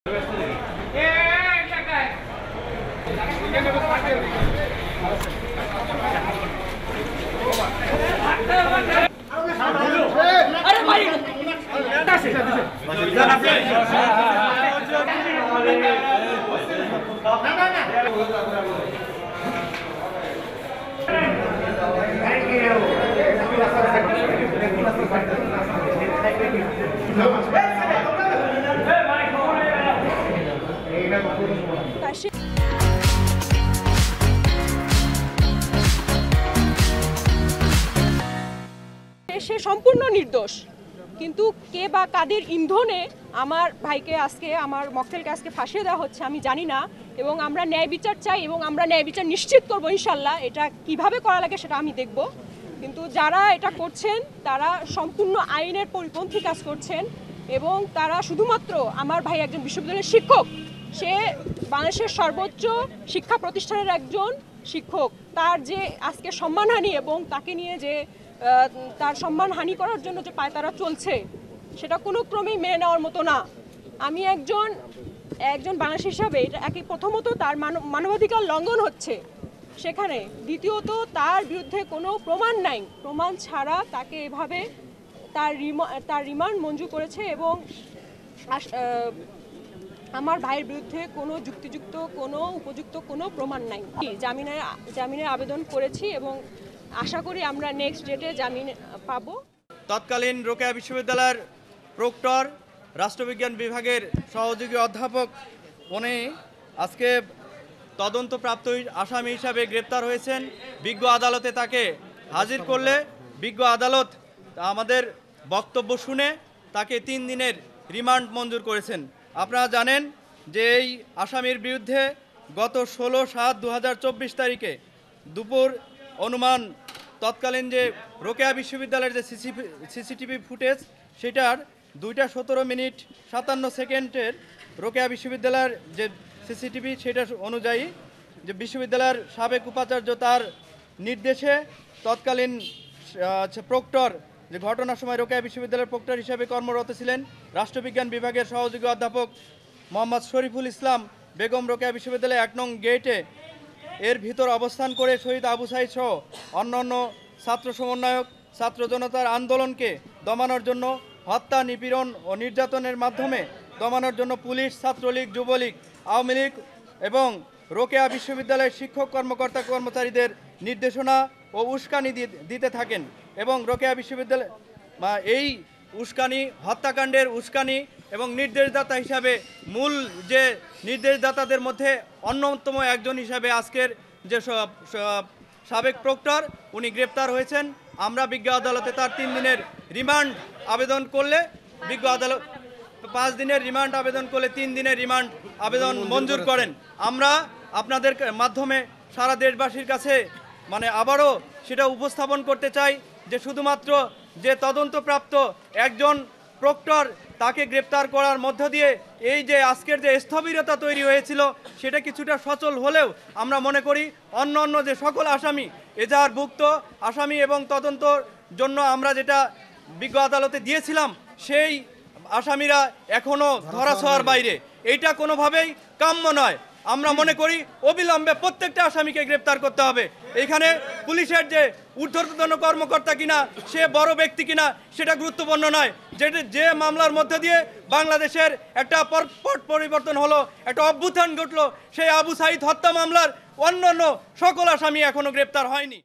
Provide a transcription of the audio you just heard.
সে সম্পূর্ণ নির্দোষ, কিন্তু কে বা কাদের ইন্ধনে আমার ভাইকে আজকে, আমার মক্কেলকে আজকে ফাঁসিয়ে দেওয়া হচ্ছে আমি জানি না। এবং আমরা ন্যায় বিচার চাই এবং আমরা ন্যায় বিচার নিশ্চিত করবো ইনশাল্লাহ। এটা কিভাবে করা লাগে সেটা আমি দেখব, কিন্তু যারা এটা করছেন তারা সম্পূর্ণ আইনের পরিপন্থী কাজ করছেন এবং তারা শুধুমাত্র, আমার ভাই একজন বিশ্ববিদ্যালয়ের শিক্ষক, সে বাংলাদেশের সর্বোচ্চ শিক্ষা প্রতিষ্ঠানের একজন শিক্ষক, তার যে আজকে সম্মানহানি এবং তাকে নিয়ে যে তার সম্মানহানি করার জন্য যে পায়তারা চলছে সেটা কোনো ক্রমেই মেনে নেওয়ার মতো না। আমি একজন বাংলাদেশি হিসাবে এটা প্রথমত তার মানবাধিকার লঙ্ঘন হচ্ছে সেখানে, দ্বিতীয়ত তার বিরুদ্ধে কোনো প্রমাণ নাই, প্রমাণ ছাড়া তাকে এভাবে তার রিমান্ড মঞ্জুর করেছে এবং আমার ভাইয়ের বিরুদ্ধে কোনো যুক্তিযুক্ত কোনো উপযুক্ত কোনো প্রমাণ নাই। জামিনের আবেদন করেছি এবং আশা করি আমরা নেক্সট ডেটে জামিন পাবো। তৎকালীন রোকেয়া বিশ্ববিদ্যালয়ের প্রক্টর, রাষ্ট্রবিজ্ঞান বিভাগের সহযোগী অধ্যাপক উনি আজকে তদন্তপ্রাপ্ত আসামি হিসাবে গ্রেপ্তার হয়েছেন। বিজ্ঞ আদালতে তাকে হাজির করলে বিজ্ঞ আদালত আমাদের বক্তব্য শুনে তাকে 3 দিনের রিমান্ড মঞ্জুর করেছেন। আপনারা জানেন যে এই আসামির বিরুদ্ধে গত 16/7/2024 তারিখে দুপুর অনুমান তৎকালীন যে রোকেয়া বিশ্ববিদ্যালয়ের যে সিসিটিভি ফুটেজ, সেটার 2:17:57 রোকেয়া বিশ্ববিদ্যালয়ের যে সিসিটিভি সেটা অনুযায়ী যে বিশ্ববিদ্যালয়ের সাবেক উপাচার্য তার নির্দেশে তৎকালীন প্রক্টর, যে ঘটনার সময় রোকেয়া বিশ্ববিদ্যালয়ের প্রক্টর হিসাবে কর্মরত ছিলেন রাষ্ট্রবিজ্ঞান বিভাগের সহযোগী অধ্যাপক মোহাম্মদ শরীফুল ইসলাম বেগম, রোকেয়া বিশ্ববিদ্যালয় 1 নং গেটে এর ভিতর অবস্থান করে শহীদ আবু সাঈদ সহ অন্যান্য ছাত্র সমন্বয়ক ছাত্র জনতার আন্দোলনকে দমানোর জন্য হত্যা, নিপীড়ন ও নির্যাতনের মাধ্যমে দমানোর জন্য পুলিশ, ছাত্রলীগ, যুবলীগ, আওয়ামী লীগ এবং রোকেয়া বিশ্ববিদ্যালয়ের শিক্ষক কর্মকর্তা কর্মচারীদের নির্দেশনা ও উস্কানি দিতে থাকেন এবং রোকেয়া বিশ্ববিদ্যালয় এই উস্কানি, হত্যাকাণ্ডের উস্কানি এবং নির্দেশদাতা হিসাবে মূল যে নির্দেশদাতাদের মধ্যে অন্যতম একজন হিসাবে আজকের যে সাবেক প্রক্টর উনি গ্রেপ্তার হয়েছেন। আমরা বিজ্ঞ আদালতে তার 3 দিনের রিমান্ড আবেদন করলে বিজ্ঞ আদালত 5 দিনের রিমান্ড আবেদন করলে 3 দিনের রিমান্ড আবেদন মঞ্জুর করেন। আমরা আপনাদের মাধ্যমে সারা দেশবাসীর কাছে আবারও সেটা উপস্থাপন করতে চাই যে শুধুমাত্র যে তদন্তপ্রাপ্ত একজন প্রক্টর তাকে গ্রেপ্তার করার মধ্য দিয়ে এই যে আজকের যে স্থবিরতা তৈরি হয়েছিল সেটা কিছুটা সচল হলেও আমরা মনে করি অন্য যে সকল আসামি, এজাহারভুক্ত আসামি এবং তদন্তর জন্য আমরা যেটা বিজ্ঞ আদালতে দিয়েছিলাম সেই আসামিরা এখনও ধরাছোঁয়ার বাইরে। এইটা কোনোভাবেই কাম্য নয়। আমরা মনে করি অবিলম্বে প্রত্যেকটা আসামিকে গ্রেপ্তার করতে হবে। এখানে পুলিশের যে ঊর্ধ্বতন কর্মকর্তা কিনা, সে বড় ব্যক্তি কিনা সেটা গুরুত্বপূর্ণ নয়। যে মামলার মধ্যে দিয়ে বাংলাদেশের একটা পট পরিবর্তন হলো, একটা অভ্যুত্থান ঘটলো, সেই আবু সাঈদ হত্যা মামলার অন্যান্য সকল আসামি এখনো গ্রেপ্তার হয়নি।